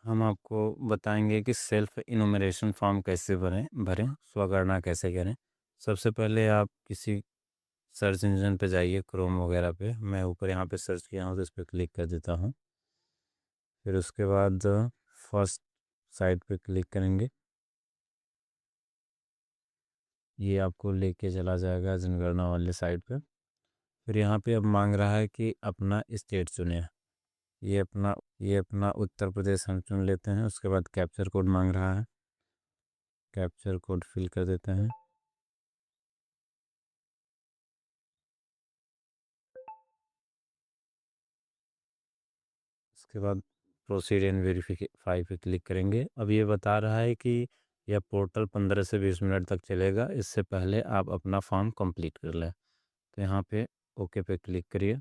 हम आपको बताएंगे कि सेल्फ इनुमरेशन फॉर्म कैसे भरें स्वगणना कैसे करें। सबसे पहले आप किसी सर्च इंजन पे जाइए, क्रोम वगैरह पे। मैं ऊपर यहाँ पे सर्च किया हूँ तो इस पर क्लिक कर देता हूँ। फिर उसके बाद फर्स्ट साइट पे क्लिक करेंगे। ये आपको लेके चला जाएगा जनगणना वाले साइट पे। फिर यहाँ पे अब मांग रहा है कि अपना स्टेट चुने। ये अपना उत्तर प्रदेश हम चुन लेते हैं। उसके बाद कैप्चर कोड मांग रहा है, कैप्चर कोड फिल कर देते हैं। उसके बाद प्रोसीड एंड वेरीफाई पे क्लिक करेंगे। अब ये बता रहा है कि यह पोर्टल 15 से 20 मिनट तक चलेगा, इससे पहले आप अपना फॉर्म कंप्लीट कर लें। तो यहाँ पे ओके पे क्लिक करिए।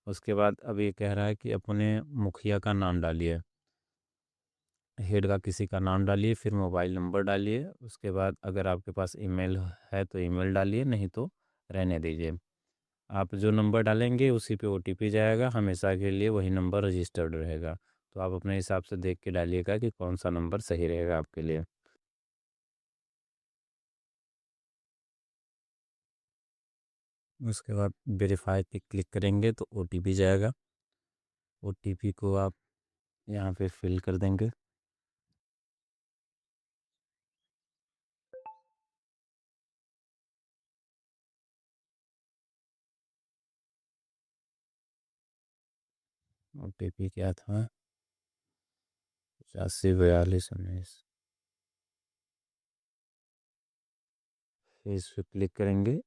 उसके बाद अब ये कह रहा है कि अपने मुखिया का नाम डालिए, हेड का किसी का नाम डालिए, फिर मोबाइल नंबर डालिए। उसके बाद अगर आपके पास ईमेल है तो ईमेल डालिए, नहीं तो रहने दीजिए। आप जो नंबर डालेंगे उसी पे ओटीपी जाएगा, हमेशा के लिए वही नंबर रजिस्टर्ड रहेगा। तो आप अपने हिसाब से देख के डालिएगा कि कौन सा नंबर सही रहेगा आपके लिए। उसके बाद वेरीफाई पे क्लिक करेंगे तो ओटीपी जाएगा। ओटीपी को आप यहाँ पे फिल कर देंगे। ओटीपी क्या था? 85 42 19। फिर इस पर क्लिक करेंगे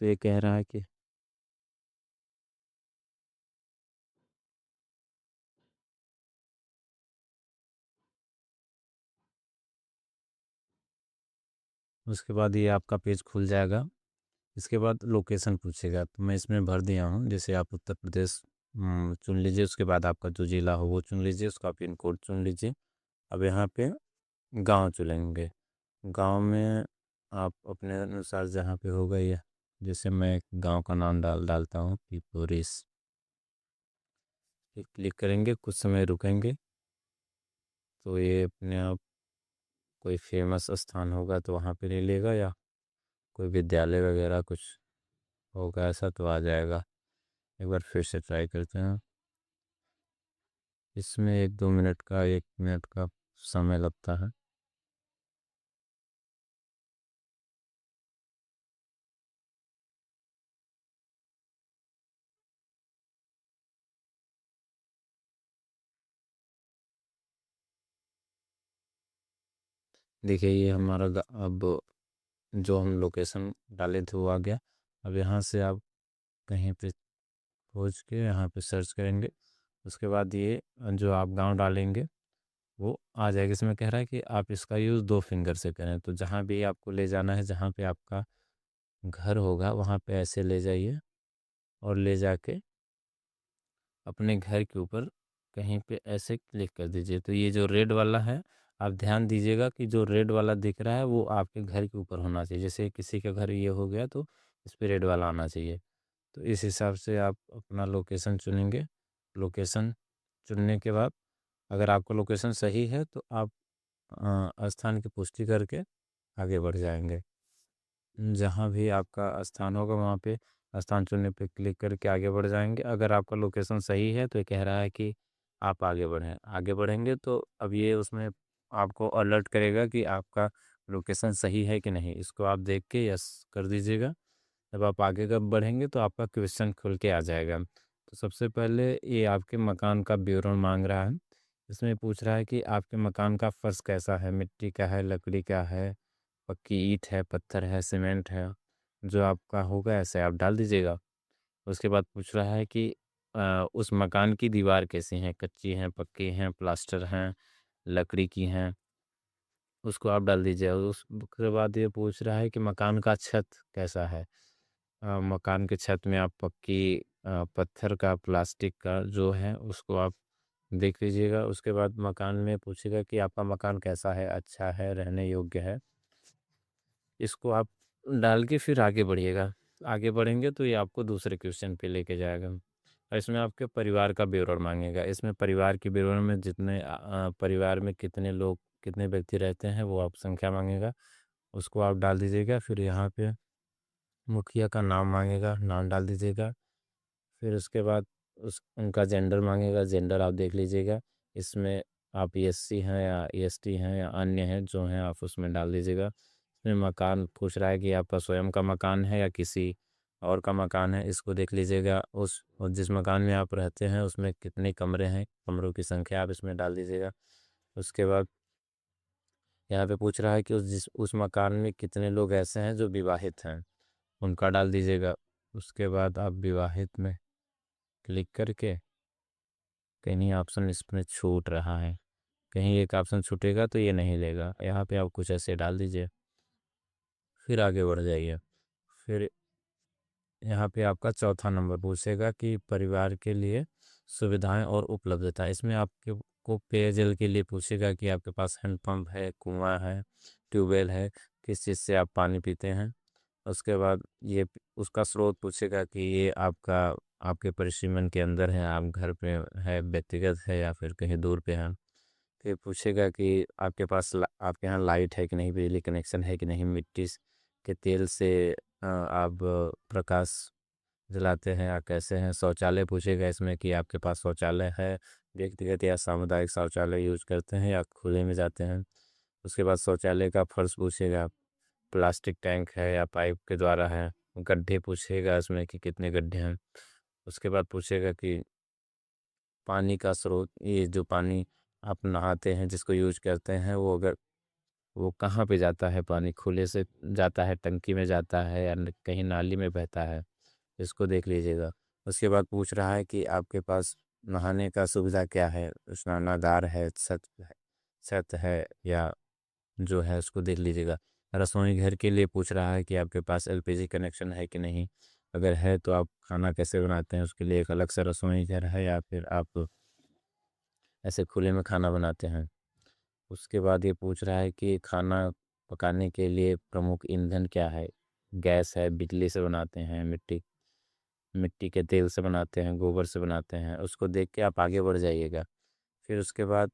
तो ये कह रहा है कि उसके बाद ये आपका पेज खुल जाएगा। इसके बाद लोकेशन पूछेगा, तो मैं इसमें भर दिया हूँ। जैसे आप उत्तर प्रदेश चुन लीजिए। उसके बाद आपका जो ज़िला हो वो चुन लीजिए, उसका पिन कोड चुन लीजिए। अब यहाँ पे गांव चुनेंगे। गांव में आप अपने अनुसार जहाँ पे होगा ये, जैसे मैं एक गांव का नाम डालता हूँ पिपोरिस। फिर क्लिक करेंगे, कुछ समय रुकेंगे तो ये अपने आप कोई फेमस स्थान होगा तो वहाँ पे ले लेगा, या कोई विद्यालय वगैरह कुछ होगा ऐसा तो आ जाएगा। एक बार फिर से ट्राई करते हैं। इसमें 1 2 मिनट का 1 मिनट का समय लगता है। देखिए ये हमारा अब जो हम लोकेशन डाले थे वो आ गया। अब यहाँ से आप कहीं पे पहुँच के यहाँ पे सर्च करेंगे। उसके बाद ये जो आप गांव डालेंगे वो आ जाएगा। इसमें कह रहा है कि आप इसका यूज़ 2 फिंगर से करें। तो जहाँ भी आपको ले जाना है, जहाँ पे आपका घर होगा वहाँ पे ऐसे ले जाइए और ले जाके अपने घर के ऊपर कहीं पे ऐसे क्लिक कर दीजिए। तो ये जो रेड वाला है, आप ध्यान दीजिएगा कि जो रेड वाला दिख रहा है वो आपके घर के ऊपर होना चाहिए। जैसे किसी का घर ये हो गया तो इस पे रेड वाला आना चाहिए। तो इस हिसाब से आप अपना लोकेशन चुनेंगे। लोकेशन चुनने के बाद अगर आपका लोकेशन सही है तो आप स्थान की पुष्टि करके आगे बढ़ जाएंगे। जहाँ भी आपका स्थान होगा वहाँ पे स्थान चुनने पे क्लिक करके आगे बढ़ जाएंगे। अगर आपका लोकेशन सही है तो ये कह रहा है कि आप आगे बढ़ें। आगे बढ़ेंगे तो अब ये उसमें आपको अलर्ट करेगा कि आपका लोकेशन सही है कि नहीं। इसको आप देख के यस कर दीजिएगा। जब आप आगे कब बढ़ेंगे तो आपका क्वेश्चन खुल के आ जाएगा। तो सबसे पहले ये आपके मकान का विवरण मांग रहा है। इसमें पूछ रहा है कि आपके मकान का फर्श कैसा है, मिट्टी का है, लकड़ी का है, पक्की ईंट है, पत्थर है, सीमेंट है। जो आपका होगा ऐसे आप डाल दीजिएगा। उसके बाद पूछ रहा है कि उस मकान की दीवार कैसी हैं, कच्ची हैं, पक्की हैं, प्लास्टर हैं, लकड़ी की हैं। उसको आप डाल दीजिए। उसके बाद ये पूछ रहा है कि मकान का छत कैसा है। मकान के छत में आप पक्की, पत्थर का, प्लास्टिक का जो है उसको आप देख लीजिएगा। उसके बाद मकान में पूछेगा कि आपका मकान कैसा है, अच्छा है, रहने योग्य है। इसको आप डाल के फिर आगे बढ़िएगा। आगे बढ़ेंगे तो ये आपको दूसरे क्वेश्चन पे लेके जाएगा। और इसमें आपके परिवार का विवरण मांगेगा। इसमें परिवार के विवरण में जितने परिवार में कितने लोग कितने व्यक्ति रहते हैं वो आप संख्या मांगेगा, उसको आप डाल दीजिएगा। फिर यहाँ पे मुखिया का नाम मांगेगा, नाम डाल दीजिएगा। फिर उसके बाद उनका जेंडर मांगेगा, जेंडर आप देख लीजिएगा। इसमें आप एससी हैं या एसटी हैं या अन्य हैं जो हैं आप उसमें डाल दीजिएगा। इसमें मकान पूछ रहा है कि आपका स्वयं का मकान है या किसी और का मकान है, इसको देख लीजिएगा। और जिस मकान में आप रहते हैं उसमें कितने कमरे हैं, कमरों की संख्या आप इसमें डाल दीजिएगा। उसके बाद यहाँ पे पूछ रहा है कि उस मकान में कितने लोग ऐसे हैं जो विवाहित हैं, उनका डाल दीजिएगा। उसके बाद आप विवाहित में क्लिक करके कहीं ऑप्शन इसमें छूट रहा है, कहीं एक ऑप्शन छूटेगा तो ये नहीं लेगा। यहाँ पे आप कुछ ऐसे डाल दीजिए, फिर आगे बढ़ जाइए। फिर यहाँ पे आपका चौथा नंबर पूछेगा कि परिवार के लिए सुविधाएं और उपलब्धता। इसमें आपके को पेयजल के लिए पूछेगा कि आपके पास हैंडपम्प है, कुआं है, ट्यूबवेल है, किस चीज़ से आप पानी पीते हैं। उसके बाद ये उसका स्रोत पूछेगा कि ये आपके परिसीमन के अंदर है, आप घर पे है, व्यक्तिगत है या फिर कहीं दूर पे है। फिर पूछेगा कि आपके यहाँ लाइट है कि नहीं, बिजली कनेक्शन है कि नहीं, मिट्टी के तेल से आप प्रकाश जलाते हैं या कैसे हैं। शौचालय पूछेगा इसमें कि आपके पास शौचालय है, व्यक्तिगत या सामुदायिक शौचालय यूज करते हैं या खुले में जाते हैं। उसके बाद शौचालय का फर्श पूछेगा, प्लास्टिक टैंक है या पाइप के द्वारा है। गड्ढे पूछेगा इसमें कि कितने गड्ढे हैं। उसके बाद पूछेगा कि पानी का स्रोत, ये जो पानी आप नहाते हैं जिसको यूज करते हैं वो कहाँ पे जाता है, पानी खुले से जाता है, टंकी में जाता है या कहीं नाली में बहता है, इसको देख लीजिएगा। उसके बाद पूछ रहा है कि आपके पास नहाने का सुविधा क्या है, स्नानागार है, छत है या जो है उसको देख लीजिएगा। रसोई घर के लिए पूछ रहा है कि आपके पास एलपीजी कनेक्शन है कि नहीं, अगर है तो आप खाना कैसे बनाते हैं, उसके लिए एक अलग से रसोई घर है या फिर आप ऐसे खुले में खाना बनाते हैं। उसके बाद ये पूछ रहा है कि खाना पकाने के लिए प्रमुख ईंधन क्या है, गैस है, बिजली से बनाते हैं, मिट्टी के तेल से बनाते हैं, गोबर से बनाते हैं, उसको देख के आप आगे बढ़ जाइएगा। फिर उसके बाद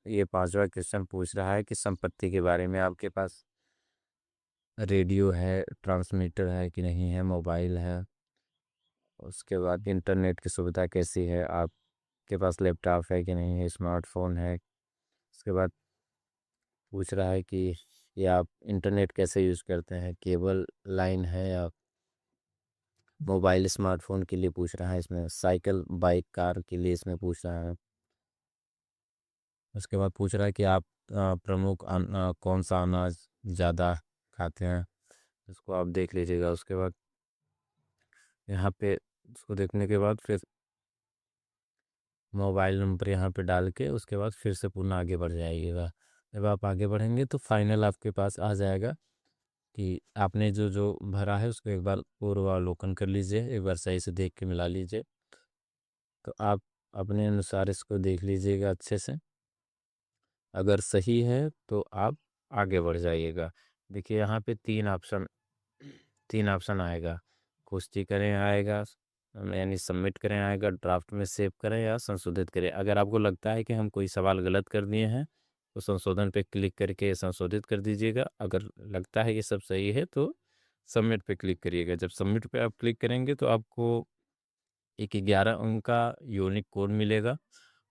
ये पांचवा क्वेश्चन पूछ रहा है कि संपत्ति के बारे में, आपके पास रेडियो है, ट्रांसमीटर है कि नहीं है, मोबाइल है। उसके बाद इंटरनेट की सुविधा कैसी है, आपके पास लैपटॉप है कि नहीं है, स्मार्टफोन है। उसके बाद पूछ रहा है कि ये आप इंटरनेट कैसे यूज़ करते हैं, केबल लाइन है या मोबाइल स्मार्टफोन के लिए पूछ रहा है। इसमें साइकिल बाइक कार के लिए इसमें पूछ रहा है। उसके बाद पूछ रहा है कि आप प्रमुख कौन सा अनाज ज़्यादा खाते हैं, इसको आप देख लीजिएगा। उसके बाद यहाँ पे उसको देखने के बाद फिर मोबाइल नंबर यहाँ पे डाल के उसके बाद फिर से पुनः आगे बढ़ जाइएगा। जब आप आगे बढ़ेंगे तो फाइनल आपके पास आ जाएगा कि आपने जो जो भरा है उसको एक बार पूर्वावलोकन कर लीजिए, एक बार सही से देख के मिला लीजिए। तो आप अपने अनुसार इसको देख लीजिएगा अच्छे से, अगर सही है तो आप आगे बढ़ जाइएगा। देखिए यहाँ पे तीन ऑप्शन आएगा, पुष्टि करें आएगा, यानी सबमिट करें आएगा, ड्राफ्ट में सेव करें या संशोधित करें। अगर आपको लगता है कि हम कोई सवाल गलत कर दिए हैं तो संशोधन पे क्लिक करके संशोधित कर दीजिएगा। अगर लगता है ये सब सही है तो सबमिट पे क्लिक करिएगा। जब सबमिट पे आप क्लिक करेंगे तो आपको एक 11 अंक का यूनिक कोड मिलेगा।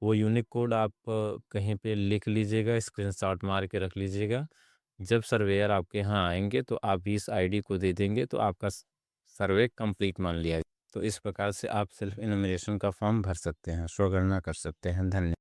वो यूनिक कोड आप कहीं पे लिख लीजिएगा, स्क्रीनशॉट मार के रख लीजिएगा। जब सर्वेयर आपके यहाँ आएंगे तो आप इस आईडी को दे देंगे तो आपका सर्वे कंप्लीट मान लिया। तो इस प्रकार से आप सेल्फ इनोमिनेशन का फॉर्म भर सकते हैं, स्वगणना कर सकते हैं। धन्यवाद।